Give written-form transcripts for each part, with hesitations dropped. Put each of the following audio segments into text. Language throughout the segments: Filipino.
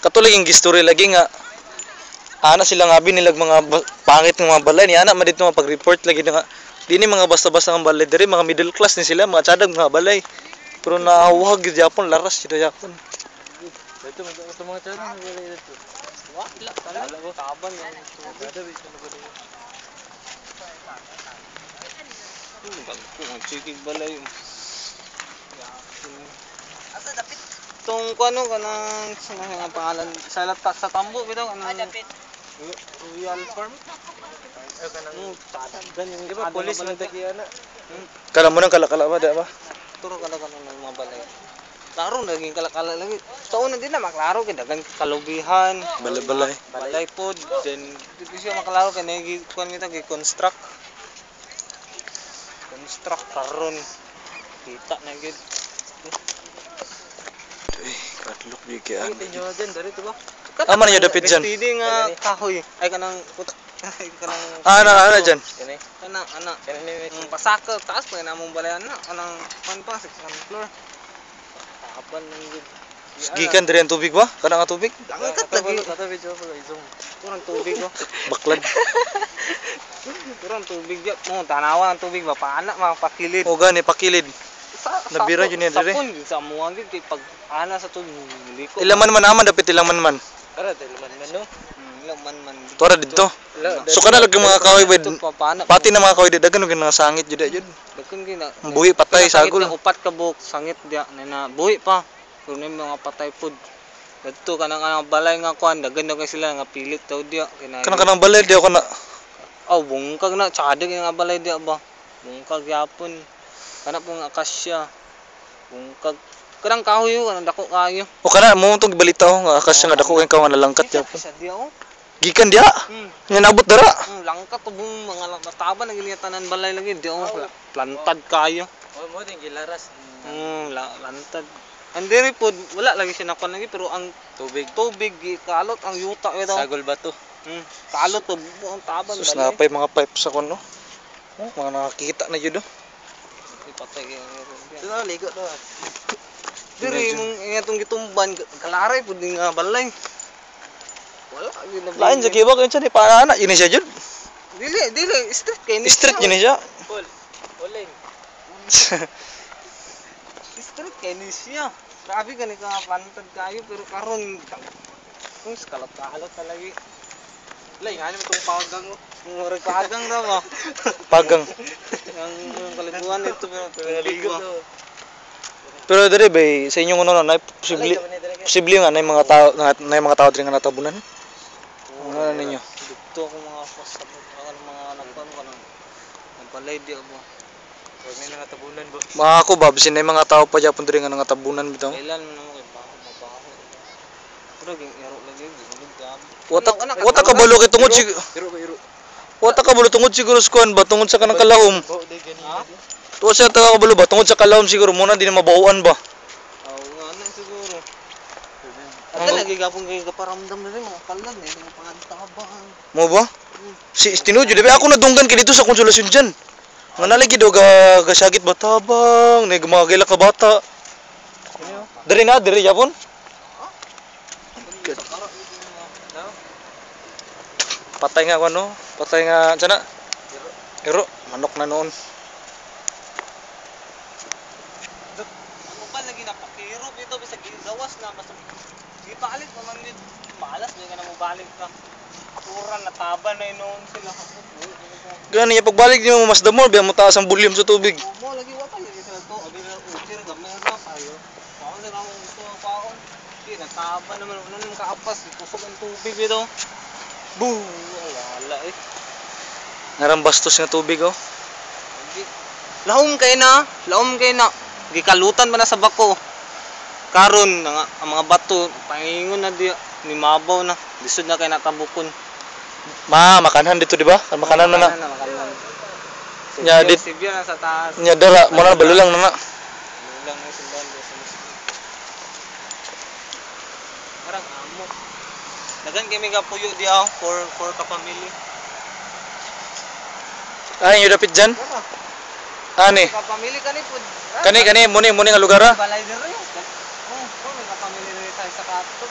Katulad yung history lagi nga ana sila nga binilag mga pangit ng mga balay ni ana man dito pag-report lagi nga dini mga basta-basta ng balay diri mga middle class ni sila mga tiyadag mga balay pero nahuwag gyud Japon laras gyud Japon Dito mga tiyadag ng balay dito. Wala talaga taban yan. Kung chikig balay. Asa dapit? Itong ano kanang nga pangalan sa latak sa tambo bitaw kanang Dapit. Royal Farm. Ay kanang Ganyan di ba police man tagiya na. kala mo nang kala-kala ba da ba Turo ka lang ng mga balay. Klaro naging kalakala lagi. Sa una din na maklaro kay dagang kalubihan, balay-balay balay pod, then dito siya maklaro kay nagi kuan kita gi-construct. Construct karon. Kita na gid. kadlok gyud kay Ay tinyo din dari to ba? Aman niyo dapit dyan. Pwede nga kahoy. Ay kanang kanang ana dyan Kani. ana. Kani ni Pasaka taas pa na mong balayan na kanang pan pa 6th floor. Tapan ng gid. gikan diri ang tubig ba kana nga tubig Angkat lagi. Kata video pala izong. Kurang tubig ko. baklad Kurang tubig ya. Mo tanawan ang tubig ba paana mapakilid. o gani pakilid nabira yun yan, dire. Sapon sa muwang gid kay pag ana sa tubig liko. ilaman man aman dapit ilaman man Ara dili man no. Ilang man. tuara dito Wala. so kana lagi mga kahoy bed paana. pati na mga kahoy dagan og mga sangit jud jud Daghan gina. buhi patay sagol Upat ka buok sangit dia na buhi pa. Pero na mga patay pod. Dito kanang balay nga kuan daghan na kay sila nga pilit daw dia kinay. kanang balay di ako na Oh, bungkag na tsada nga balay dia ba. Bungkag yapon. Kana pong akasya. Bungkag kanang kahoy yo kanang dako kayo. o kana mo tong balita ko nga akas nga dako kay kawan nalangkat yapon Isa dia oh. gikan diha nga nabot dara Langkat to bung mga mataba na gili tanan balay lagi dia oh. Plantad kayo. Oh mo din gilaras. Lantad. Andiri pod wala lagi siya nakuan lagi pero ang Tubig. tubig kalot ang yuta ito. Sagol ba to? Kalot to ang taban sus napay mga pipes ako no mga nakakita na jud Ipatay kay Sino ligo do? Diri mong atong gitumban kalaray pud nga balay. Wala gyud na. lain sa kiba kay ni para ana yun siya jud Dili street kay ni. street yun siya Full. Uling. Street kay ni siya. Grabe ka ni ka pantad kayo pero karon kung kalot talaga. Lay nga naman tong pagang mo. Murag pagang ra ba. pagang Ang kaliguan nito pero Ligo do. pero dere bay sa inyong ano na posible nga na mga tao na mga tao diri nga natabunan ano ninyo Dito ako mga pasabot mga nagkuan ko nang balay di ako. Huwag may nangatabunan ba? mga ako ba bisin na yung mga tao pa Japon diri nga nangatabunan bitaw Kailan mo naman kay mabaho. Pero ging iro lagi gilid gam. wata ka balo kay tungod sig Iro. wata ka balo tungod siguro sa kuan ba tungod sa kanang kalahom Oh, di gani. Ha? tuwa sa taga kabalo ba tungod sa kalahom siguro muna di na mabahuan ba Oo nga na siguro. Asa lagi gapon kay kaparamdam na rin mga kalag eh mga pangantabang. mo ba si Tinudyo di ba ako nadunggan kay dito sa konsolasyon diyan nga nalagi daw gasagit ba tabang na gumagila ka bata diri na diri Japon patay nga ano patay nga sana iro manok na noon Ano pa lagi napakiro dito bisa gigawas na mas gipalit naman din malas di ka na mo balik ka. Turan na taba na noon sila. gani ya pagbalik niyo mas damor biya mo taas ang volume sa tubig Mo lagi wa pa lagi sila to abi na utir gamay na tayo. Paon na lang ito paon. Di na taba naman ano nang kaapas kusog ang tubig dito. Boo! Wala eh. narambastos nga tubig oh Lahom kay na. Gikalutan ba na sa bako. Karon nga ang mga bato paingon na di ni mabaw na. Lisod na kay natabukon. makanan dito di ba makanan na Makanan. Nya, dit- Sibya na sa taas. nya dara mo na balulang na na Lang na simbahan do sa muslim. Parang amo. Dagan kami ga puyo di for ka family. ay yung dapit dyan ani Ka family kani pud. kani muni nga lugar ah Balay diri. Oh, may ka family diri sa sa kato.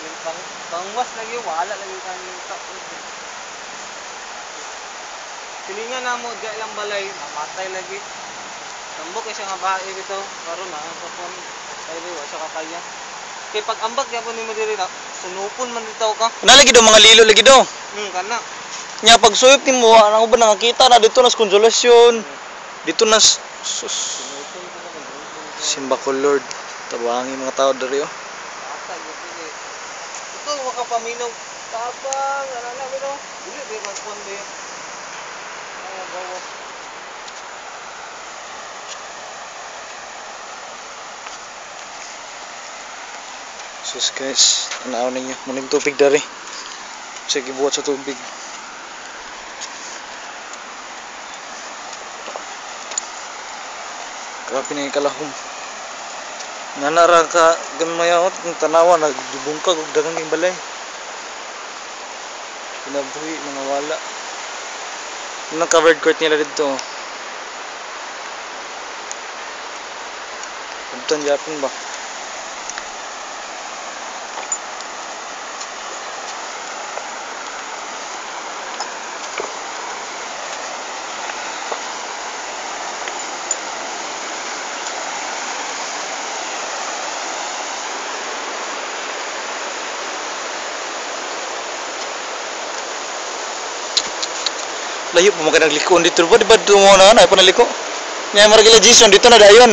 Yung bangwas lagi, wala lagi kami kapod. Pilingan na mo, di lang balay, namatay lagi. Tambok siya nga bahay dito, karon na kapon. Ay wa siya kakaya. Kay pag ambag gyapon nimo diri na, sunupon man dito ka. Nalagi daw mga lilo lagi daw. Kana. Nya pag suyop nimo, ano ba nakakita na dito nas konsolasyon. Dito nas sus. Sunupon ko na kung Simba ko Lord. Tabangi mga tao diri oh. bata gyud ni. Ito makapaminaw tabang, ana na bitaw. Dili di magpon di. Ay bawas. Sus guys, tanaw ninyo. Muning tubig dari. Sige buhat sa tubig. Grabe na yung kalahom. Nanara ka gamayawat ng tanawa nagbungkag og daghang yung balay. Kinabuhi mga wala. Anong covered court nila dito? Puntan Japon ba? Layo po mga nagliko dito po, di ba ito mo na ay panaliko? Nga maragila Jason dito na dayon.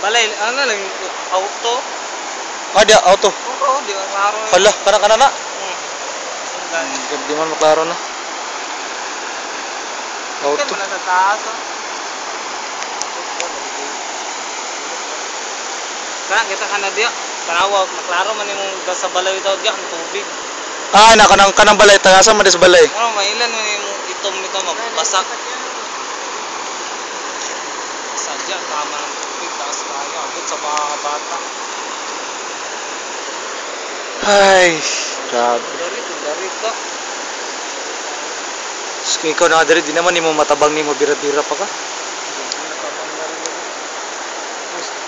Balay ano lang auto. Ada auto. Oo, di klaro. Hala, kana na. Sundan. Di man maklaro na. Auto. Auto. Kan sa taas. Kana kita kana dia. Tanawa maklaro man imong sa balay daw diyan tubig. Ah, na kanang balay tagasa man sa balay. Ano mailan man imong itom nito mabasak. Sadya tama ng tubig taas kaya abot sa mga bata. Ay, grabe. Dari ka. Kung ikaw na diri, di naman nimo matabang nimo bira-bira pa ka.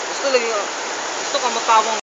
Gusto lagi gusto ka matawang